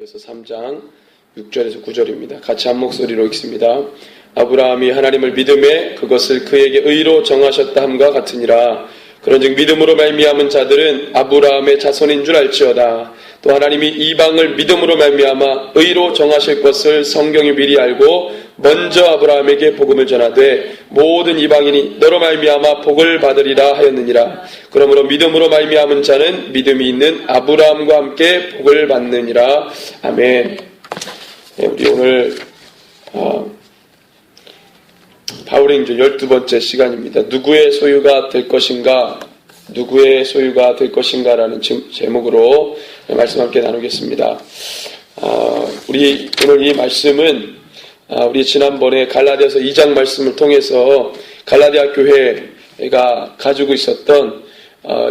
갈라디아서 3장 6절에서 9절입니다. 같이 한 목소리로 읽습니다. 아브라함이 하나님을 믿음에 그것을 그에게 의로 정하셨다 함과 같으니라. 그런즉 믿음으로 말미암은 자들은 아브라함의 자손인 줄 알지어다. 또 하나님이 이방을 믿음으로 말미암아 의로 정하실 것을 성경이 미리 알고 먼저 아브라함에게 복음을 전하되 모든 이방인이 너로 말미암아 복을 받으리라 하였느니라. 그러므로 믿음으로 말미암은 자는 믿음이 있는 아브라함과 함께 복을 받느니라. 아멘. 네, 우리 오늘 바울의 행전 12번째 시간입니다. 누구의 소유가 될 것인가? 누구의 소유가 될 것인가? 라는 제목으로 말씀 함께 나누겠습니다. 우리 오늘 이 말씀은 우리 지난번에 갈라디아서 2장 말씀을 통해서 갈라디아 교회가 가지고 있었던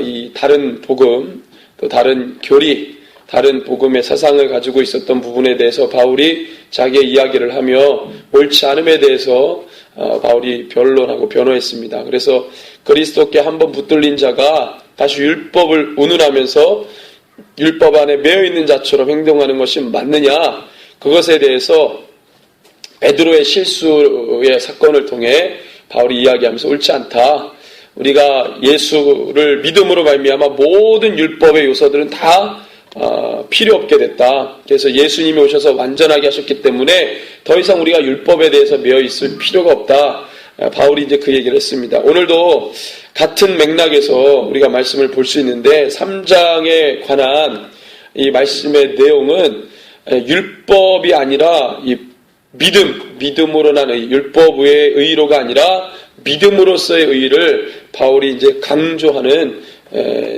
이 다른 복음, 또 다른 교리, 다른 복음의 사상을 가지고 있었던 부분에 대해서 바울이 자기의 이야기를 하며 옳지 않음에 대해서 바울이 변론하고 변호했습니다. 그래서 그리스도께 한번 붙들린 자가 다시 율법을 운운하면서 율법 안에 매여있는 자처럼 행동하는 것이 맞느냐, 그것에 대해서 베드로의 실수의 사건을 통해 바울이 이야기하면서 옳지 않다. 우리가 예수를 믿음으로 말미암아 모든 율법의 요소들은 다 필요 없게 됐다. 그래서 예수님이 오셔서 완전하게 하셨기 때문에 더 이상 우리가 율법에 대해서 매여 있을 필요가 없다. 바울이 이제 그 얘기를 했습니다. 오늘도 같은 맥락에서 우리가 말씀을 볼 수 있는데 3장에 관한 이 말씀의 내용은 율법이 아니라 이 믿음으로 난 의, 율법의 의로가 아니라 믿음으로서의 의를 바울이 이제 강조하는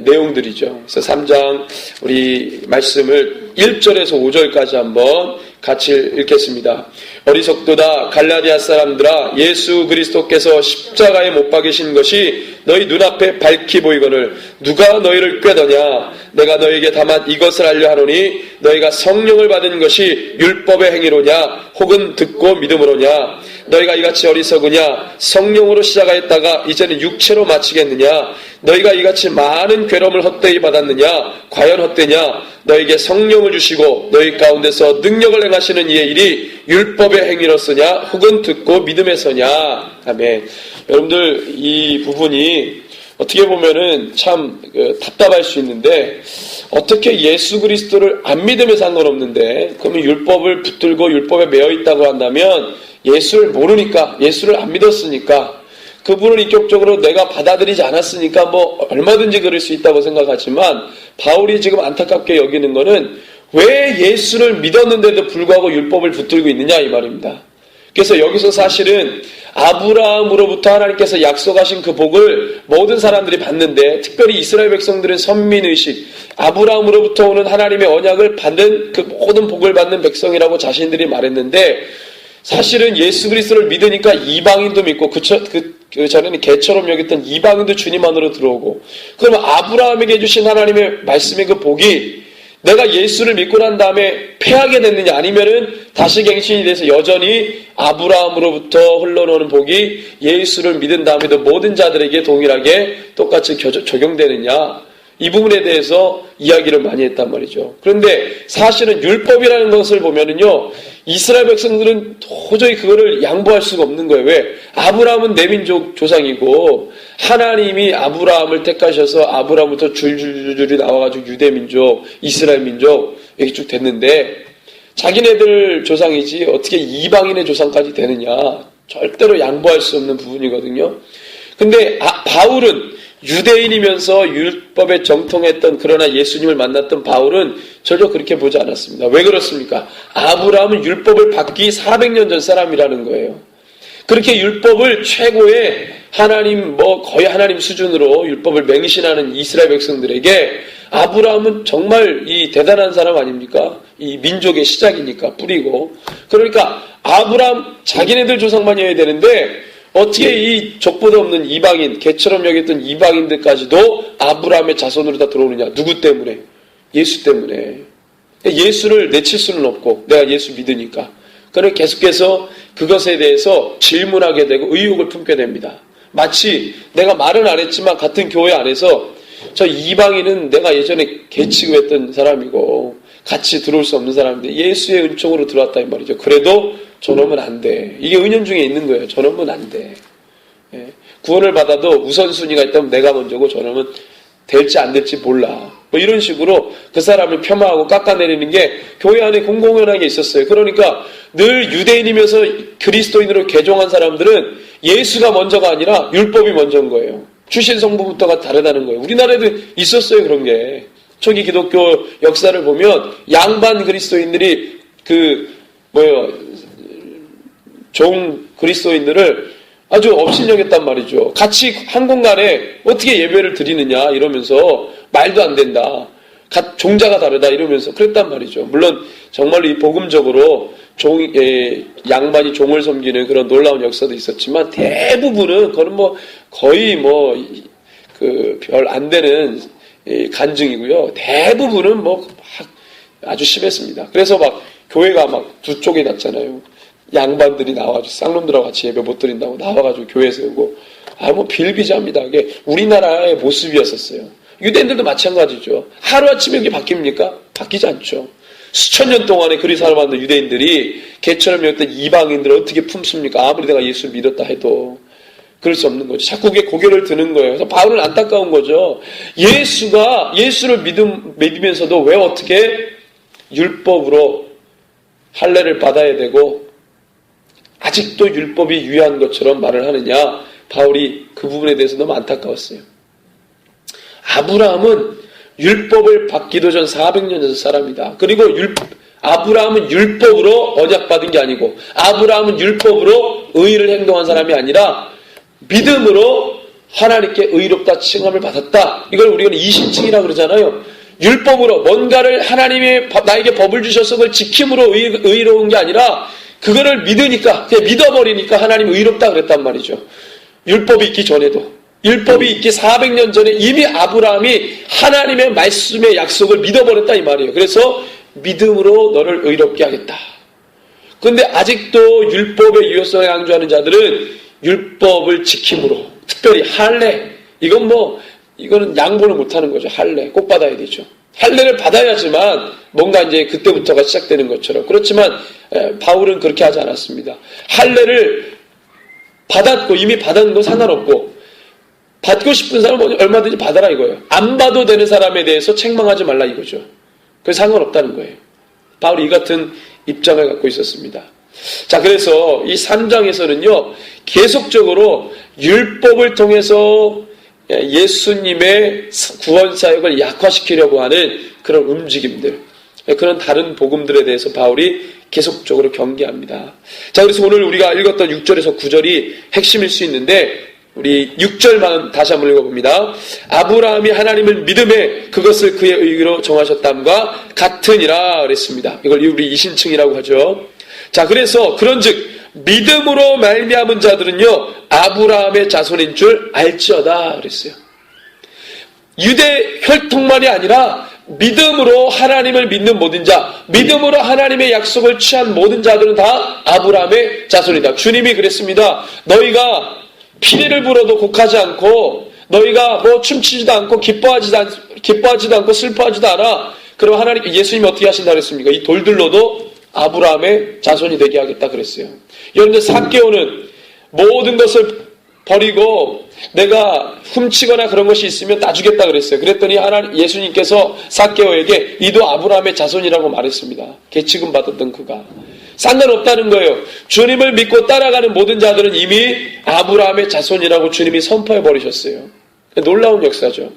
내용들이죠. 그래서 3장 우리 말씀을 1절에서 5절까지 한번 같이 읽겠습니다. 어리석도다 갈라디아 사람들아, 예수 그리스도께서 십자가에 못 박이신 것이 너희 눈앞에 밝히 보이거늘 누가 너희를 꾀더냐? 내가 너희에게 다만 이것을 알려 하노니 너희가 성령을 받은 것이 율법의 행위로냐 혹은 듣고 믿음으로냐? 너희가 이같이 어리석으냐? 성령으로 시작하였다가 이제는 육체로 마치겠느냐? 너희가 이같이 많은 괴로움을 헛되이 받았느냐? 과연 헛되냐? 너희에게 성령을 주시고 너희 가운데서 능력을 행하시는 이의 일이 율법의 행위로서냐 혹은 듣고 믿음에서냐? 아멘. 여러분들, 이 부분이 어떻게 보면은 참 답답할 수 있는데, 어떻게 예수 그리스도를 안 믿으면 상관없는데 그러면 율법을 붙들고 율법에 매여 있다고 한다면 예수를 모르니까, 예수를 안 믿었으니까, 그분을 인격적으로 내가 받아들이지 않았으니까 뭐 얼마든지 그럴 수 있다고 생각하지만, 바울이 지금 안타깝게 여기는 거는 왜 예수를 믿었는데도 불구하고 율법을 붙들고 있느냐 이 말입니다. 그래서 여기서 사실은 아브라함으로부터 하나님께서 약속하신 그 복을 모든 사람들이 받는데, 특별히 이스라엘 백성들은 선민의식, 아브라함으로부터 오는 하나님의 언약을 받는 그 모든 복을 받는 백성이라고 자신들이 말했는데, 사실은 예수 그리스도를 믿으니까 이방인도 믿고 그 전에는 개처럼 여겼던 이방인도 주님 안으로 들어오고, 그러면 아브라함에게 주신 하나님의 말씀의 그 복이 내가 예수를 믿고 난 다음에 패하게 됐느냐, 아니면은 다시 갱신이 돼서 여전히 아브라함으로부터 흘러오는 복이 예수를 믿은 다음에도 모든 자들에게 동일하게 똑같이 적용되느냐, 이 부분에 대해서 이야기를 많이 했단 말이죠. 그런데 사실은 율법이라는 것을 보면은요, 이스라엘 백성들은 도저히 그거를 양보할 수가 없는 거예요. 왜? 아브라함은 내 민족 조상이고 하나님이 아브라함을 택하셔서 아브라함부터 줄줄줄줄이 나와가지고 유대 민족, 이스라엘 민족 이렇게 쭉 됐는데, 자기네들 조상이지 어떻게 이방인의 조상까지 되느냐, 절대로 양보할 수 없는 부분이거든요. 근데 바울은 유대인이면서 율법에 정통했던, 그러나 예수님을 만났던 바울은 전혀 그렇게 보지 않았습니다. 왜 그렇습니까? 아브라함은 율법을 받기 400년 전 사람이라는 거예요. 그렇게 율법을 최고의 하나님, 거의 하나님 수준으로 율법을 맹신하는 이스라엘 백성들에게 아브라함은 정말 이 대단한 사람 아닙니까? 이 민족의 시작이니까, 뿌리고. 그러니까 아브라함 자기네들 조상만이어야 되는데, 어떻게 이 족보도 없는 이방인, 개처럼 여겼던 이방인들까지도 아브라함의 자손으로 다 들어오느냐? 누구 때문에? 예수 때문에. 예수를 내칠 수는 없고, 내가 예수 믿으니까. 그래서 계속해서 그것에 대해서 질문하게 되고 의혹을 품게 됩니다. 마치 내가 말은 안 했지만 같은 교회 안에서 저 이방인은 내가 예전에 개 취급했던 사람이고, 같이 들어올 수 없는 사람인데 예수의 은총으로 들어왔다 이 말이죠. 그래도 저놈은 안 돼. 이게 은연중에 있는 거예요. 저놈은 안 돼. 예. 구원을 받아도 우선순위가 있다면 내가 먼저고 저놈은 될지 안 될지 몰라. 뭐 이런 식으로 그 사람을 폄하하고 깎아내리는 게 교회 안에 공공연하게 있었어요. 그러니까 늘 유대인이면서 그리스도인으로 개종한 사람들은 예수가 먼저가 아니라 율법이 먼저인 거예요. 출신 성부부터가 다르다는 거예요. 우리나라에도 있었어요, 그런 게. 초기 기독교 역사를 보면 양반 그리스도인들이 종 그리스도인들을 아주 업신여겼단 말이죠. 같이 한 공간에 어떻게 예배를 드리느냐 이러면서 말도 안 된다. 종자가 다르다 이러면서 그랬단 말이죠. 물론 정말로 이 복음적으로 양반이 종을 섬기는 그런 놀라운 역사도 있었지만 대부분은 그건 거의 별 안 되는 간증이고요. 대부분은 아주 심했습니다. 그래서 교회가 두 쪽에 났잖아요. 양반들이 나와가지고 쌍놈들하고 같이 예배 못 드린다고 나와가지고 교회 세우고 비일비재합니다. 이게 우리나라의 모습이었었어요. 유대인들도 마찬가지죠. 하루아침에 이게 바뀝니까? 바뀌지 않죠. 수천 년 동안에 그리 살아왔는 유대인들이 개처럼 여겼던 이방인들을 어떻게 품습니까? 아무리 내가 예수를 믿었다 해도 그럴 수 없는 거죠. 자꾸 그게 고개를 드는 거예요. 그래서 바울은 안타까운 거죠. 예수를 믿으면서도 왜 어떻게 율법으로 할례를 받아야 되고 아직도 율법이 유효한 것처럼 말을 하느냐. 바울이 그 부분에 대해서 너무 안타까웠어요. 아브라함은 율법을 받기도 전 400년 전 사람이다. 그리고 아브라함은 율법으로 언약받은 게 아니고 아브라함은 율법으로 의를 행동한 사람이 아니라 믿음으로 하나님께 의롭다 칭함을 받았다. 이걸 우리가 이신칭이라고 그러잖아요. 율법으로 뭔가를 하나님이 나에게 법을 주셔서 그걸 지킴으로 의로운 게 아니라 그거를 믿으니까 그냥 믿어버리니까 하나님 의롭다 그랬단 말이죠. 율법이 있기 전에도 율법이 있기 400년 전에 이미 아브라함이 하나님의 말씀의 약속을 믿어버렸다 이 말이에요. 그래서 믿음으로 너를 의롭게 하겠다. 그런데 아직도 율법의 유효성에 강조하는 자들은 율법을 지킴으로 특별히 할례 이거는 양보를 못하는 거죠. 할례 꼭 받아야 되죠. 할례를 받아야지만 뭔가 이제 그때부터가 시작되는 것처럼. 그렇지만 바울은 그렇게 하지 않았습니다. 할례를 받았고 이미 받은 건 상관없고 받고 싶은 사람은 얼마든지 받아라 이거예요. 안 받아도 되는 사람에 대해서 책망하지 말라 이거죠. 그래서 상관없다는 거예요. 바울이 이 같은 입장을 갖고 있었습니다. 자, 그래서 이 3장에서는요 계속적으로 율법을 통해서 예수님의 구원 사역을 약화시키려고 하는 그런 움직임들, 그런 다른 복음들에 대해서 바울이 계속적으로 경계합니다. 자, 그래서 오늘 우리가 읽었던 6절에서 9절이 핵심일 수 있는데 우리 6절만 다시 한번 읽어봅니다. 아브라함이 하나님을 믿음에 그것을 그의 의로 정하셨담과 같으니라 그랬습니다. 이걸 우리 이신칭이라고 하죠. 자, 그래서 그런즉 믿음으로 말미암은 자들은요 아브라함의 자손인 줄 알지어다 그랬어요. 유대 혈통만이 아니라 믿음으로 하나님을 믿는 모든 자, 믿음으로 하나님의 약속을 취한 모든 자들은 다 아브라함의 자손이다. 주님이 그랬습니다. 너희가 피리를 불어도 곡하지 않고 너희가 춤추지도 않고 기뻐하지도 않고 슬퍼하지도 않아. 그럼 예수님이 어떻게 하신다 그랬습니까? 이 돌들로도 아브라함의 자손이 되게 하겠다 그랬어요. 여러분들 삭개오는 모든 것을 버리고 내가 훔치거나 그런 것이 있으면 다 주겠다 그랬어요. 그랬더니 예수님께서 삭개오에게 이도 아브라함의 자손이라고 말했습니다. 계치금 받았던 그가. 상관없다는 거예요. 주님을 믿고 따라가는 모든 자들은 이미 아브라함의 자손이라고 주님이 선포해버리셨어요. 놀라운 역사죠.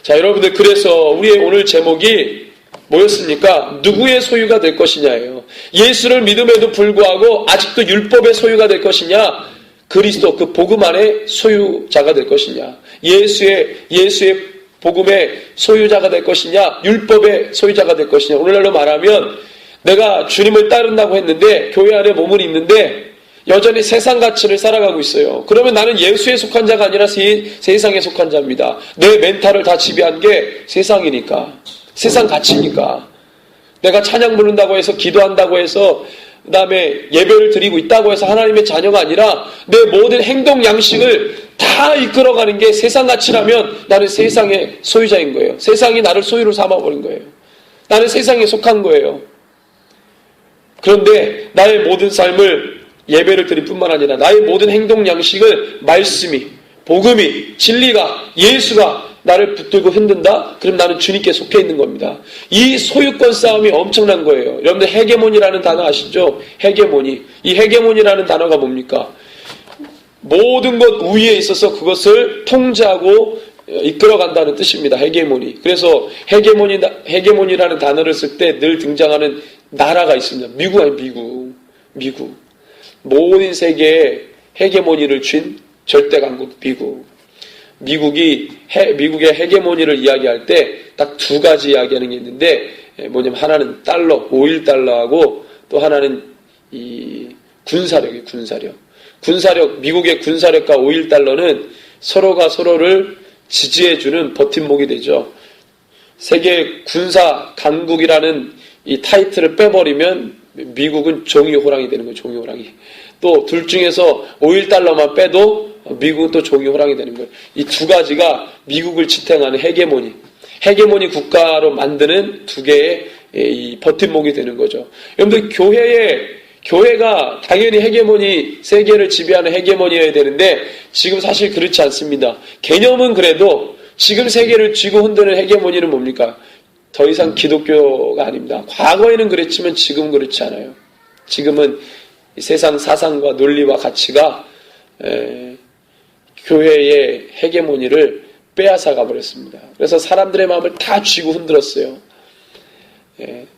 자, 여러분들 그래서 우리의 오늘 제목이 뭐였습니까? 누구의 소유가 될 것이냐예요. 예수를 믿음에도 불구하고 아직도 율법의 소유가 될 것이냐, 그리스도 그 복음 안에 소유자가 될 것이냐, 예수의 복음의 소유자가 될 것이냐, 율법의 소유자가 될 것이냐. 오늘날로 말하면 내가 주님을 따른다고 했는데 교회 안에 몸은 있는데 여전히 세상 가치를 살아가고 있어요. 그러면 나는 예수에 속한 자가 아니라 세상에 속한 자입니다. 내 멘탈을 다 지배한 게 세상이니까, 세상 가치니까. 내가 찬양 부른다고 해서 기도한다고 해서 그 다음에 예배를 드리고 있다고 해서 하나님의 자녀가 아니라 내 모든 행동 양식을 다 이끌어가는 게 세상 가치라면 나는 세상의 소유자인 거예요. 세상이 나를 소유로 삼아버린 거예요. 나는 세상에 속한 거예요. 그런데 나의 모든 삶을 예배를 드릴 뿐만 아니라 나의 모든 행동 양식을 말씀이, 복음이, 진리가, 예수가 나를 붙들고 흔든다? 그럼 나는 주님께 속해 있는 겁니다. 이 소유권 싸움이 엄청난 거예요. 여러분들 헤게모니라는 단어 아시죠? 헤게모니. 이 헤게모니라는 단어가 뭡니까? 모든 것 위에 있어서 그것을 통제하고 이끌어간다는 뜻입니다. 헤게모니. 그래서 헤게모니라는 단어를 쓸 때 늘 등장하는 나라가 있습니다. 미국 아니에요, 미국. 모든 세계에 헤게모니를 쥔 절대 강국 미국. 미국의 헤게모니를 이야기할 때 딱 두 가지 이야기하는 게 있는데 뭐냐면 하나는 달러, 오일 달러하고 또 하나는 이 군사력이에요, 군사력. 미국의 군사력과 오일 달러는 서로가 서로를 지지해주는 버팀목이 되죠. 세계 군사 강국이라는 이 타이틀을 빼버리면 미국은 종이호랑이 되는 거예요, 종이호랑이. 또 둘 중에서 오일 달러만 빼도 미국은 또 종이호랑이 되는 거예요. 이 두 가지가 미국을 지탱하는 헤게모니 국가로 만드는 두 개의 이 버팀목이 되는 거죠. 여러분들 교회가 당연히 헤게모니, 세계를 지배하는 헤게모니여야 되는데 지금 사실 그렇지 않습니다. 개념은 그래도 지금 세계를 쥐고 흔드는 헤게모니는 뭡니까? 더 이상 기독교가 아닙니다. 과거에는 그랬지만 지금은 그렇지 않아요. 지금은 세상 사상과 논리와 가치가 교회의 헤게모니를 빼앗아가 버렸습니다. 그래서 사람들의 마음을 다 쥐고 흔들었어요.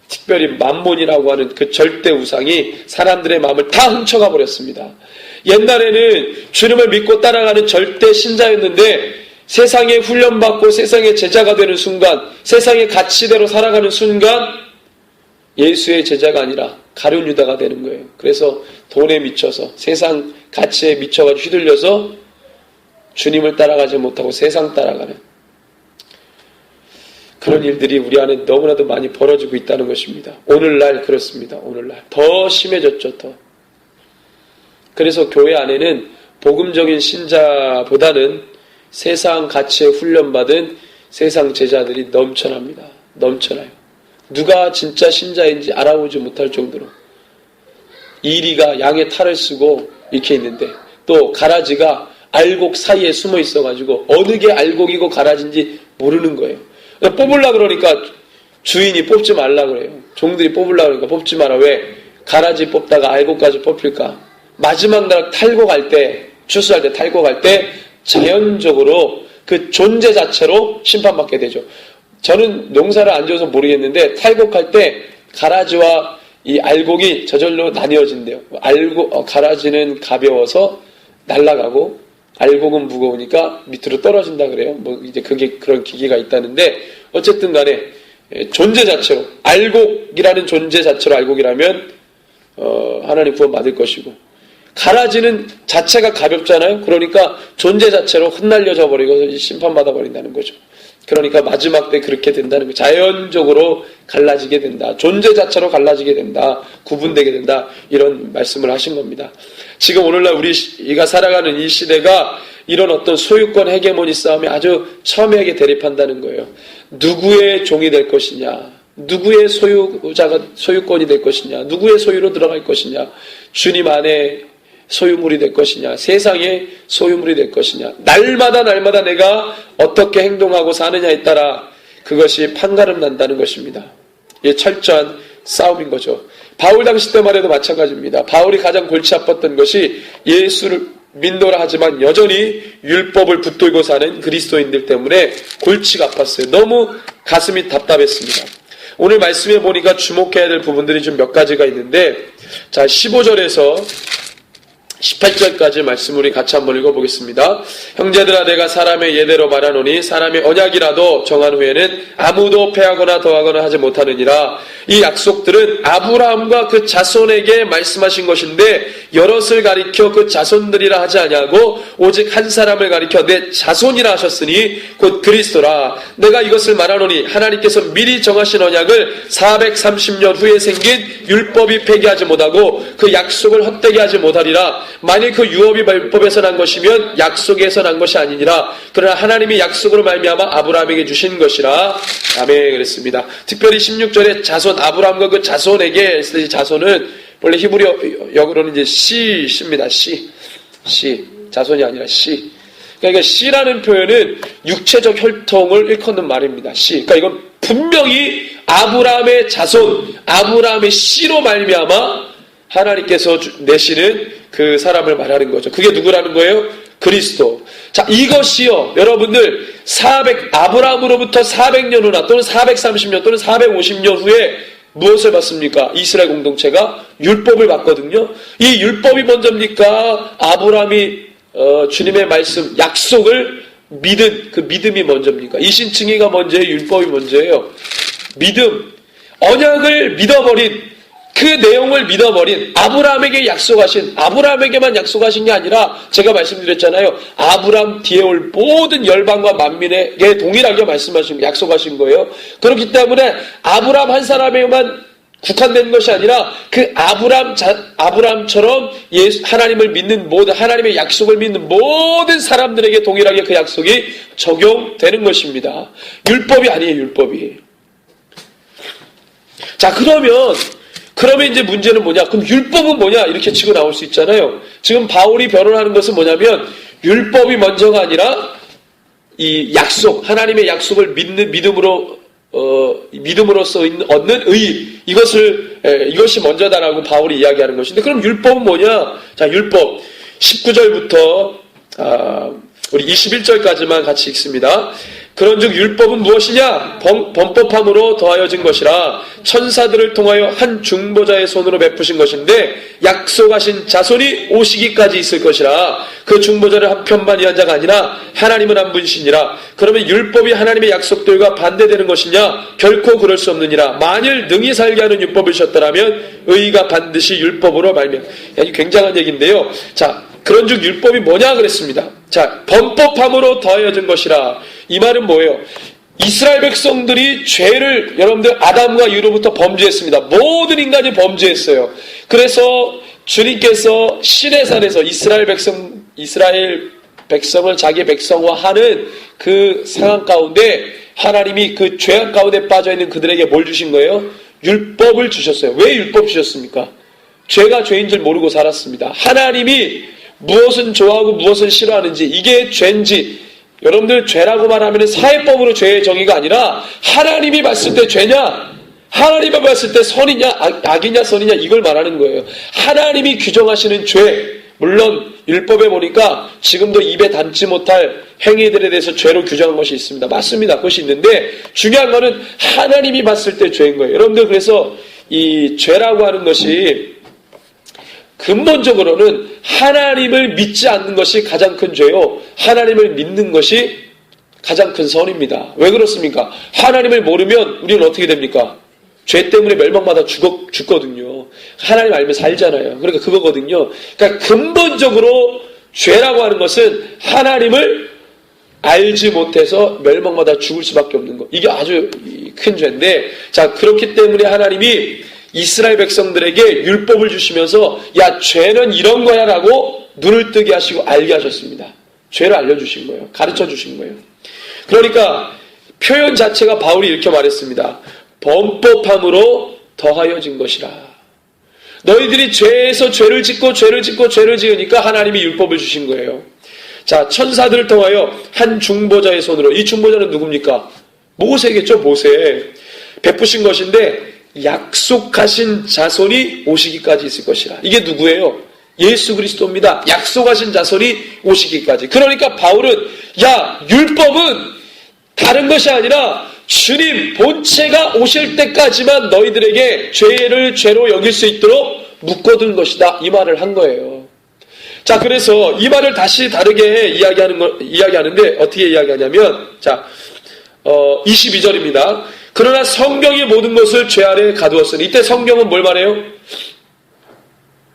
특별히 만몬이라고 하는 그 절대 우상이 사람들의 마음을 다 훔쳐가 버렸습니다. 옛날에는 주님을 믿고 따라가는 절대 신자였는데 세상에 훈련받고 세상의 제자가 되는 순간, 세상의 가치대로 살아가는 순간 예수의 제자가 아니라 가룟 유다가 되는 거예요. 그래서 돈에 미쳐서 세상 가치에 미쳐가지고 휘둘려서 주님을 따라가지 못하고 세상 따라가는 그런 일들이 우리 안에 너무나도 많이 벌어지고 있다는 것입니다. 오늘날 그렇습니다. 오늘날 더 심해졌죠. 더. 그래서 교회 안에는 복음적인 신자보다는 세상 가치에 훈련받은 세상 제자들이 넘쳐납니다. 넘쳐나요. 누가 진짜 신자인지 알아보지 못할 정도로 이리가 양의 탈을 쓰고 이렇게 있는데 또 가라지가 알곡 사이에 숨어 있어가지고 어느 게 알곡이고 가라지인지 모르는 거예요. 뽑으려고 그러니까 주인이 뽑지 말라 그래요. 종들이 뽑으려고 그러니까 뽑지 마라. 왜? 가라지 뽑다가 알곡까지 뽑힐까? 마지막 날 탈고 갈 때, 추수할 때 탈고 갈 때 자연적으로 그 존재 자체로 심판받게 되죠. 저는 농사를 안 지어서 모르겠는데 탈곡할 때 가라지와 이 알곡이 저절로 나뉘어진대요. 가라지는 가벼워서 날아가고 알곡은 무거우니까 밑으로 떨어진다 그래요. 뭐 이제 그게 그런 기계가 있다는데 어쨌든 간에 존재 자체로 알곡이라는 존재 자체로 알곡이라면 하나님 구원 받을 것이고 가라지는 자체가 가볍잖아요. 그러니까 존재 자체로 흩날려져 버리고 심판받아 버린다는 거죠. 그러니까 마지막 때 그렇게 된다는 거예요. 자연적으로 갈라지게 된다. 존재 자체로 갈라지게 된다. 구분되게 된다. 이런 말씀을 하신 겁니다. 지금 오늘날 우리가 살아가는 이 시대가 이런 어떤 소유권 헤게모니 싸움이 아주 첨예하게 대립한다는 거예요. 누구의 종이 될 것이냐? 누구의 소유권이 될 것이냐? 누구의 소유로 들어갈 것이냐? 주님 안에 소유물이 될 것이냐, 세상의 소유물이 될 것이냐, 날마다 내가 어떻게 행동하고 사느냐에 따라 그것이 판가름 난다는 것입니다. 이게 철저한 싸움인 거죠. 바울 당시 때만 해도 마찬가지입니다. 바울이 가장 골치 아팠던 것이 예수를 믿노라 하지만 여전히 율법을 붙들고 사는 그리스도인들 때문에 골치가 아팠어요. 너무 가슴이 답답했습니다. 오늘 말씀해 보니까 주목해야 될 부분들이 좀 몇 가지가 있는데, 자, 15절에서 18절까지 말씀 우리 같이 한번 읽어보겠습니다. 형제들아 내가 사람의 예대로 말하노니 사람의 언약이라도 정한 후에는 아무도 패하거나 더하거나 하지 못하느니라. 이 약속들은 아브라함과 그 자손에게 말씀하신 것인데 여럿을 가리켜 그 자손들이라 하지 아니하고 오직 한 사람을 가리켜 내 자손이라 하셨으니 곧 그리스도라. 내가 이것을 말하노니 하나님께서 미리 정하신 언약을 430년 후에 생긴 율법이 폐기하지 못하고 그 약속을 헛되게 하지 못하리라. 만일 그 유업이 율법에서 난 것이면 약속에서 난 것이 아니니라. 그러나 하나님이 약속으로 말미암아 아브라함에게 주신 것이라. 아멘. 그랬습니다. 특별히 16절에 자손, 아브라함과 그 자손에게 이 자손은 원래 히브리어 역으로는 이제 씨입니다. 씨. 자손이 아니라 씨. 그러니까 씨라는 표현은 육체적 혈통을 일컫는 말입니다. 씨. 그러니까 이건 분명히 아브라함의 자손, 아브라함의 씨로 말미암아 하나님께서 내시는 그 사람을 말하는 거죠. 그게 누구라는 거예요? 그리스도. 자, 이것이요, 여러분들, 아브라함으로부터 400년 후나 또는 430년 또는 450년 후에 무엇을 받습니까? 이스라엘 공동체가 율법을 받거든요. 이 율법이 먼저입니까? 아브라함이 주님의 말씀, 약속을 믿은 그 믿음이 먼저입니까? 이신칭의가 먼저예요? 율법이 먼저예요? 믿음, 언약을 믿어버린 그 내용을 믿어버린 아브라함에게만 약속하신 게 아니라 제가 말씀드렸잖아요. 아브라함 뒤에 올 모든 열방과 만민에게 동일하게 약속하신 거예요. 그렇기 때문에 아브라함 한 사람에게만 국한된 것이 아니라 그 아브라함처럼 하나님을 믿는 하나님의 약속을 믿는 모든 사람들에게 동일하게 그 약속이 적용되는 것입니다. 율법이 아니에요, 율법이. 자, 그러면 이제 문제는 뭐냐? 그럼 율법은 뭐냐? 이렇게 치고 나올 수 있잖아요. 지금 바울이 변론하는 것은 뭐냐면 율법이 먼저가 아니라 이 약속, 하나님의 약속을 믿음으로써 얻는 의, 이것이 먼저다라고 바울이 이야기하는 것인데, 그럼 율법은 뭐냐? 자, 율법 19절부터 우리 21절까지만 같이 읽습니다. 그런즉 율법은 무엇이냐? 범법함으로 더하여진 것이라 천사들을 통하여 한 중보자의 손으로 베푸신 것인데 약속하신 자손이 오시기까지 있을 것이라. 그 중보자를 한 편만 위한 자가 아니라 하나님은 한 분이시니라. 그러면 율법이 하나님의 약속들과 반대되는 것이냐? 결코 그럴 수 없느니라. 만일 능히 살게 하는 율법을 주셨더라면 의가 반드시 율법으로 말미암아. 이 굉장한 얘기인데요. 자, 그런즉 율법이 뭐냐 그랬습니다. 자, 범법함으로 더하여진 것이라. 이 말은 뭐예요? 이스라엘 백성들이 죄를, 여러분들 아담과 이후로부터 범죄했습니다. 모든 인간이 범죄했어요. 그래서 주님께서 시내산에서 이스라엘 백성을 자기 백성화하는 그 상황 가운데 하나님이 그 죄악 가운데 빠져있는 그들에게 뭘 주신 거예요? 율법을 주셨어요. 왜 율법 주셨습니까? 죄가 죄인 줄 모르고 살았습니다. 하나님이 무엇은 좋아하고 무엇은 싫어하는지, 이게 죄인지, 여러분들 죄라고 말하면 사회법으로 죄의 정의가 아니라 하나님이 봤을 때 죄냐, 하나님이 봤을 때 선이냐 악이냐 선이냐, 이걸 말하는 거예요. 하나님이 규정하시는 죄, 물론 율법에 보니까 지금도 입에 담지 못할 행위들에 대해서 죄로 규정한 것이 있습니다. 맞습니다. 그것이 있는데 중요한 거는 하나님이 봤을 때 죄인 거예요. 여러분들, 그래서 이 죄라고 하는 것이 근본적으로는 하나님을 믿지 않는 것이 가장 큰 죄요, 하나님을 믿는 것이 가장 큰 선입니다. 왜 그렇습니까? 하나님을 모르면 우리는 어떻게 됩니까? 죄 때문에 멸망마다 죽거든요. 하나님 알면 살잖아요. 그러니까 그거거든요. 그러니까 근본적으로 죄라고 하는 것은 하나님을 알지 못해서 멸망마다 죽을 수밖에 없는 것. 이게 아주 큰 죄인데, 자, 그렇기 때문에 하나님이 이스라엘 백성들에게 율법을 주시면서 야, 죄는 이런 거야 라고 눈을 뜨게 하시고 알게 하셨습니다. 죄를 알려주신 거예요. 가르쳐 주신 거예요. 그러니까 표현 자체가 바울이 이렇게 말했습니다. 범법함으로 더하여진 것이라. 너희들이 죄에서 죄를 짓고 죄를 지으니까 하나님이 율법을 주신 거예요. 자, 천사들을 통하여 한 중보자의 손으로, 이 중보자는 누굽니까? 모세겠죠. 모세. 베푸신 것인데 약속하신 자손이 오시기까지 있을 것이라. 이게 누구예요? 예수 그리스도입니다. 약속하신 자손이 오시기까지. 그러니까 바울은 야, 율법은 다른 것이 아니라 주님 본체가 오실 때까지만 너희들에게 죄를 죄로 여길 수 있도록 묶어둔 것이다, 이 말을 한 거예요. 자, 그래서 이 말을 다시 다르게 이야기하는데 어떻게 이야기하냐면, 자, 22절입니다. 그러나 성경의 모든 것을 죄 아래 가두었으니, 이때 성경은 뭘 말해요?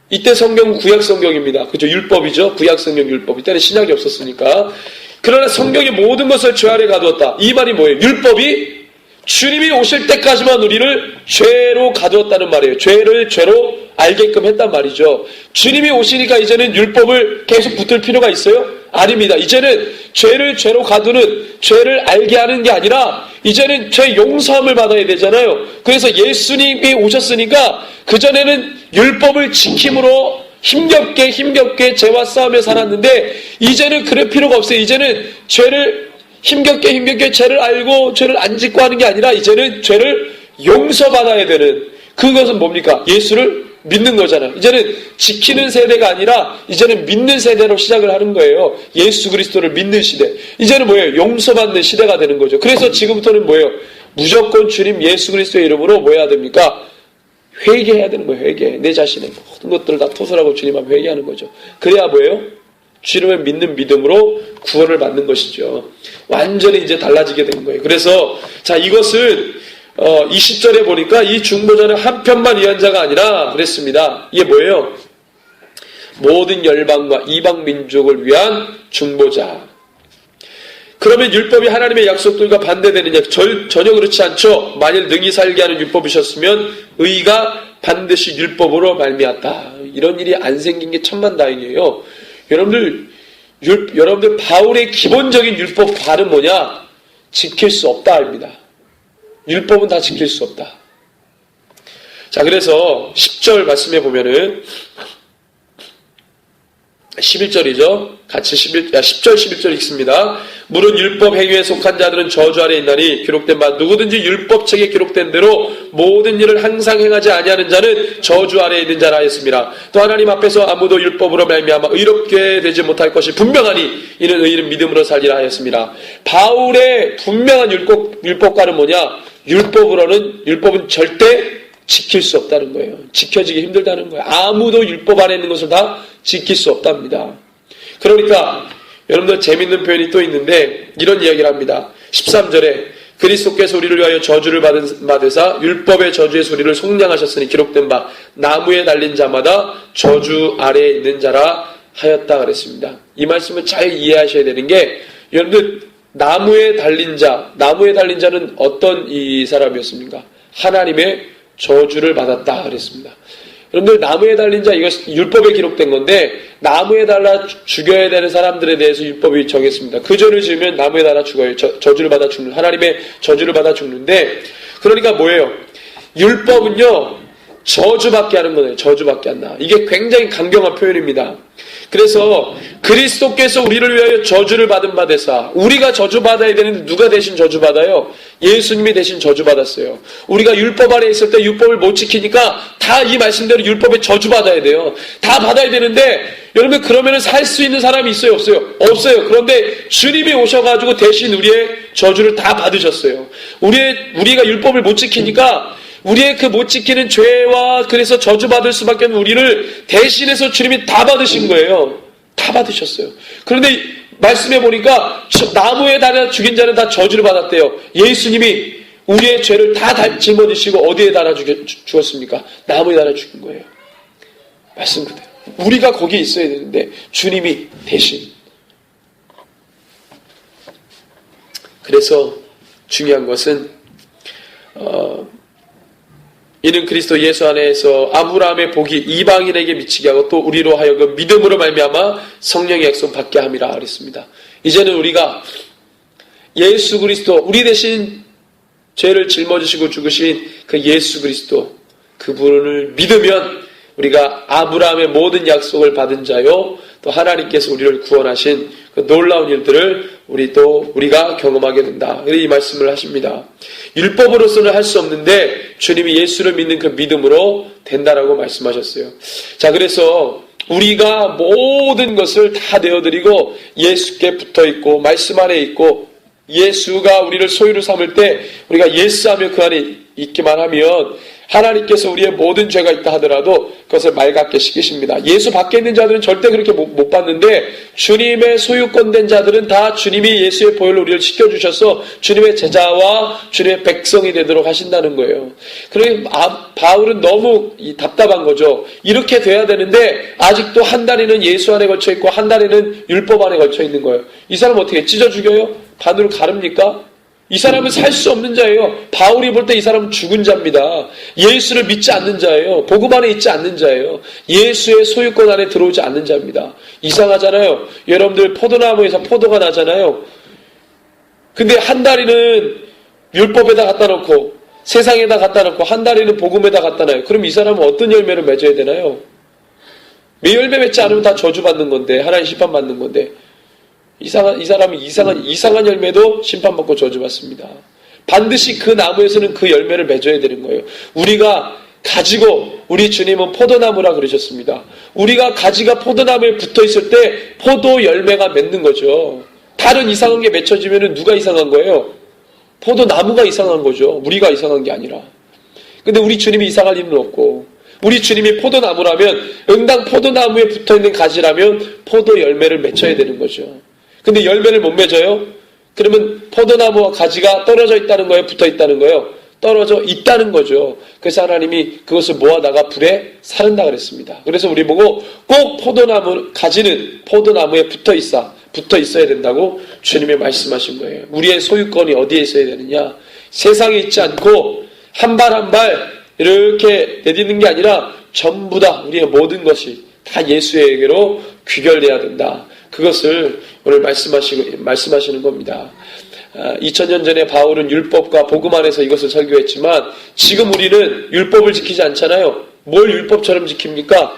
이때 성경은 구약 성경입니다. 그죠? 율법이죠. 구약 성경 율법. 이때는 신약이 없었으니까. 그러나 성경의 모든 것을 죄 아래 가두었다. 이 말이 뭐예요? 율법이 주님이 오실 때까지만 우리를 죄로 가두었다는 말이에요. 죄를 죄로 알게끔 했단 말이죠. 주님이 오시니까 이제는 율법을 계속 붙들 필요가 있어요? 아닙니다. 이제는 죄를 죄로 가두는, 죄를 알게 하는 게 아니라 이제는 죄 용서함을 받아야 되잖아요. 그래서 예수님이 오셨으니까 그전에는 율법을 지킴으로 힘겹게 죄와 싸우며 살았는데 이제는 그럴 필요가 없어요. 이제는 죄를 힘겹게 죄를 알고 죄를 안 짓고 하는 게 아니라 이제는 죄를 용서받아야 되는, 그것은 뭡니까? 예수를 믿는 거잖아요. 이제는 지키는 세대가 아니라 이제는 믿는 세대로 시작을 하는 거예요. 예수 그리스도를 믿는 시대. 이제는 뭐예요? 용서받는 시대가 되는 거죠. 그래서 지금부터는 뭐예요? 무조건 주님 예수 그리스도의 이름으로 뭐 해야 됩니까? 회개해야 되는 거예요. 회개. 내 자신의 모든 것들을 다 토설하고 주님 앞에 회개하는 거죠. 그래야 뭐예요? 주님을 믿는 믿음으로 구원을 받는 것이죠. 완전히 이제 달라지게 되는 거예요. 그래서 자, 이것은 20절에 보니까 이 중보자는 한 편만 위한 자가 아니라 그랬습니다. 이게 뭐예요? 모든 열방과 이방 민족을 위한 중보자. 그러면 율법이 하나님의 약속들과 반대되느냐? 전혀 그렇지 않죠. 만일 능히 살게 하는 율법이셨으면 의가 반드시 율법으로 말미암다. 이런 일이 안 생긴 게 천만다행이에요. 여러분들 바울의 기본적인 율법 발은 뭐냐? 지킬 수 없다 합니다. 율법은 다 지킬 수 없다. 자, 그래서 10절 말씀해 보면은 11절이죠. 같이 10절 11절 읽습니다. 물은 율법 행위에 속한 자들은 저주 아래 있나니 기록된 바 누구든지 율법책에 기록된 대로 모든 일을 항상 행하지 아니하는 자는 저주 아래 있는 자라 했습니다. 또 하나님 앞에서 아무도 율법으로 말미암아 의롭게 되지 못할 것이 분명하니 이는 의인은 믿음으로 살리라 하였습니다. 바울의 분명한 율법과는 뭐냐? 율법은 절대 지킬 수 없다는 거예요. 지켜지기 힘들다는 거예요. 아무도 율법 안에 있는 것을 다 지킬 수 없답니다. 그러니까 여러분들 재밌는 표현이 또 있는데 이런 이야기를 합니다. 13절에 그리스도께서 우리를 위하여 저주를 받으사 율법의 저주의 소리를 속량하셨으니 기록된 바 나무에 달린 자마다 저주 아래에 있는 자라 하였다 그랬습니다. 이 말씀을 잘 이해하셔야 되는 게, 여러분들 나무에 달린 자는 어떤 이 사람이었습니까? 하나님의 저주를 받았다 그랬습니다. 여러분들 나무에 달린 자, 이거 율법에 기록된 건데 나무에 달라 죽여야 되는 사람들에 대해서 율법이 정했습니다. 그 죄를 지으면 나무에 달아 죽어요. 저주를 받아 죽는, 하나님의 저주를 받아 죽는데, 그러니까 뭐예요? 율법은요 저주받게 하는 거예요. 저주받게 한다. 이게 굉장히 강경한 표현입니다. 그래서 그리스도께서 우리를 위하여 저주를 받은 바 되사, 우리가 저주받아야 되는데 누가 대신 저주받아요? 예수님이 대신 저주받았어요. 우리가 율법 아래 있을 때 율법을 못 지키니까 다 이 말씀대로 율법에 저주받아야 돼요. 다 받아야 되는데 여러분, 그러면 살 수 있는 사람이 있어요? 없어요? 없어요. 그런데 주님이 오셔가지고 대신 우리의 저주를 다 받으셨어요. 우리가 율법을 못 지키니까 우리의 그 못 지키는 죄와 그래서 저주받을 수밖에 없는 우리를 대신해서 주님이 다 받으신 거예요. 다 받으셨어요. 그런데 말씀해 보니까 나무에 달아 죽인 자는 다 저주를 받았대요. 예수님이 우리의 죄를 다 짊어지시고 어디에 달아 죽었습니까? 나무에 달아 죽인 거예요. 말씀 그대로. 우리가 거기에 있어야 되는데 주님이 대신. 그래서 중요한 것은 이는 그리스도 예수 안에서 아브라함의 복이 이방인에게 미치게 하고 또 우리로 하여금 믿음으로 말미암아 성령의 약속 받게 함이라 그랬습니다. 이제는 우리가 예수 그리스도, 우리 대신 죄를 짊어지시고 죽으신 그 예수 그리스도, 그분을 믿으면 우리가 아브라함의 모든 약속을 받은 자요, 또 하나님께서 우리를 구원하신 그 놀라운 일들을 우리가 경험하게 된다. 이 말씀을 하십니다. 율법으로서는 할 수 없는데 주님이 예수를 믿는 그 믿음으로 된다라고 말씀하셨어요. 자, 그래서 우리가 모든 것을 다 내어드리고 예수께 붙어있고 말씀 안에 있고 예수가 우리를 소유로 삼을 때 우리가 예스하며 그 안에 있기만 하면 하나님께서 우리의 모든 죄가 있다 하더라도 그것을 맑게 씻기십니다. 예수 밖에 있는 자들은 절대 그렇게 못 받는데 주님의 소유권 된 자들은 다 주님이 예수의 보혈로 우리를 씻겨주셔서 주님의 제자와 주님의 백성이 되도록 하신다는 거예요. 그러니까 바울은 너무 답답한 거죠. 이렇게 돼야 되는데 아직도 한 다리는 예수 안에 걸쳐 있고 한 다리는 율법 안에 걸쳐 있는 거예요. 이 사람 어떻게 찢어 죽여요? 반으로 가릅니까? 이 사람은 살 수 없는 자예요. 바울이 볼 때 이 사람은 죽은 자입니다. 예수를 믿지 않는 자예요. 복음 안에 있지 않는 자예요. 예수의 소유권 안에 들어오지 않는 자입니다. 이상하잖아요. 여러분들 포도나무에서 포도가 나잖아요. 근데 한 다리는 율법에다 갖다 놓고 세상에다 갖다 놓고 한 다리는 복음에다 갖다 놔요. 그럼 이 사람은 어떤 열매를 맺어야 되나요? 매 열매 맺지 않으면 다 저주받는 건데, 하나님 심판받는 건데, 이 사람이 이상한 열매도 심판받고 저주받습니다. 반드시 그 나무에서는 그 열매를 맺어야 되는 거예요. 우리가 가지고, 우리 주님은 포도나무라 그러셨습니다. 우리가 가지가 포도나무에 붙어 있을 때 포도 열매가 맺는 거죠. 다른 이상한 게 맺혀지면 누가 이상한 거예요? 포도나무가 이상한 거죠. 우리가 이상한 게 아니라. 근데 우리 주님이 이상할 일은 없고, 우리 주님이 포도나무라면, 응당 포도나무에 붙어 있는 가지라면 포도 열매를 맺혀야 되는 거죠. 근데 열매를 못 맺어요? 그러면 포도나무와 가지가 떨어져 있다는 거예요? 붙어 있다는 거예요? 떨어져 있다는 거죠. 그래서 하나님이 그것을 모아다가 불에 사른다 그랬습니다. 그래서 우리 보고 꼭 가지는 포도나무에 붙어 있어야 된다고 주님이 말씀하신 거예요. 우리의 소유권이 어디에 있어야 되느냐? 세상에 있지 않고 한 발 한 발 이렇게 내딛는 게 아니라 전부 다 우리의 모든 것이 다 예수에게로 귀결돼야 된다. 그것을 오늘 말씀하시는 겁니다. 2000년 전에 바울은 율법과 복음 안에서 이것을 설교했지만 지금 우리는 율법을 지키지 않잖아요. 뭘 율법처럼 지킵니까?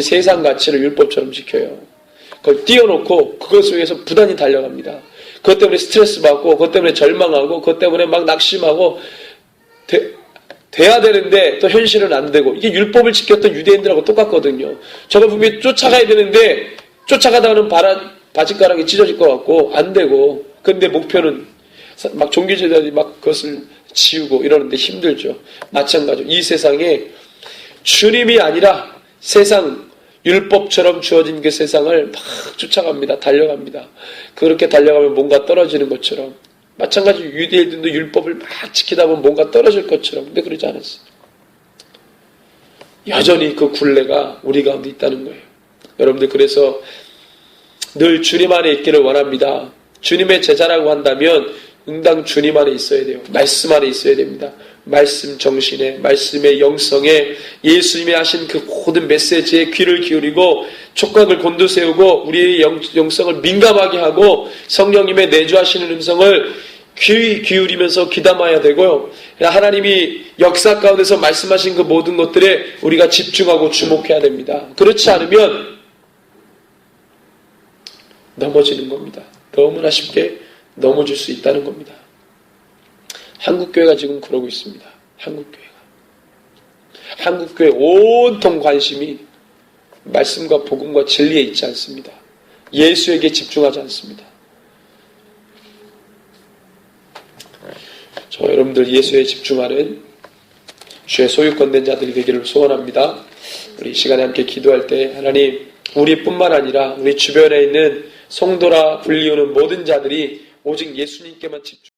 세상 가치를 율법처럼 지켜요. 그걸 띄워놓고 그것을 위해서 부단히 달려갑니다. 그것 때문에 스트레스 받고 그것 때문에 절망하고 그것 때문에 막 낙심하고 돼야 되는데 또 현실은 안 되고 이게 율법을 지켰던 유대인들하고 똑같거든요. 저걸 분명히 쫓아가야 되는데 쫓아가다가는 바짓가락이 찢어질 것 같고 안 되고 근데 목표는 막 종교제자들이 막 그것을 지우고 이러는데 힘들죠. 마찬가지로 이 세상에 주님이 아니라 세상 율법처럼 주어진 그 세상을 막 쫓아갑니다. 달려갑니다. 그렇게 달려가면 뭔가 떨어지는 것처럼 마찬가지로 유대인들도 율법을 막 지키다 보면 뭔가 떨어질 것처럼 근데 그러지 않았어요. 여전히 그 굴레가 우리 가운데 있다는 거예요. 여러분들 그래서 늘 주님 안에 있기를 원합니다. 주님의 제자라고 한다면 응당 주님 안에 있어야 돼요. 말씀 안에 있어야 됩니다. 말씀 정신에, 말씀의 영성에 예수님이 하신 그 모든 메시지에 귀를 기울이고 촉각을 곤두세우고 우리의 영성을 민감하게 하고 성령님의 내주하시는 음성을 귀 기울이면서 귀담아야 되고요. 하나님이 역사 가운데서 말씀하신 그 모든 것들에 우리가 집중하고 주목해야 됩니다. 그렇지 않으면 넘어지는 겁니다. 너무나 쉽게 넘어질 수 있다는 겁니다. 한국교회가 지금 그러고 있습니다. 한국교회 온통 관심이 말씀과 복음과 진리에 있지 않습니다. 예수에게 집중하지 않습니다. 저 여러분들 예수에 집중하는 주의 소유권된 자들이 되기를 소원합니다. 우리 이 시간에 함께 기도할 때 하나님 우리뿐만 아니라 우리 주변에 있는 성도라 불리우는 모든 자들이 오직 예수님께만 집중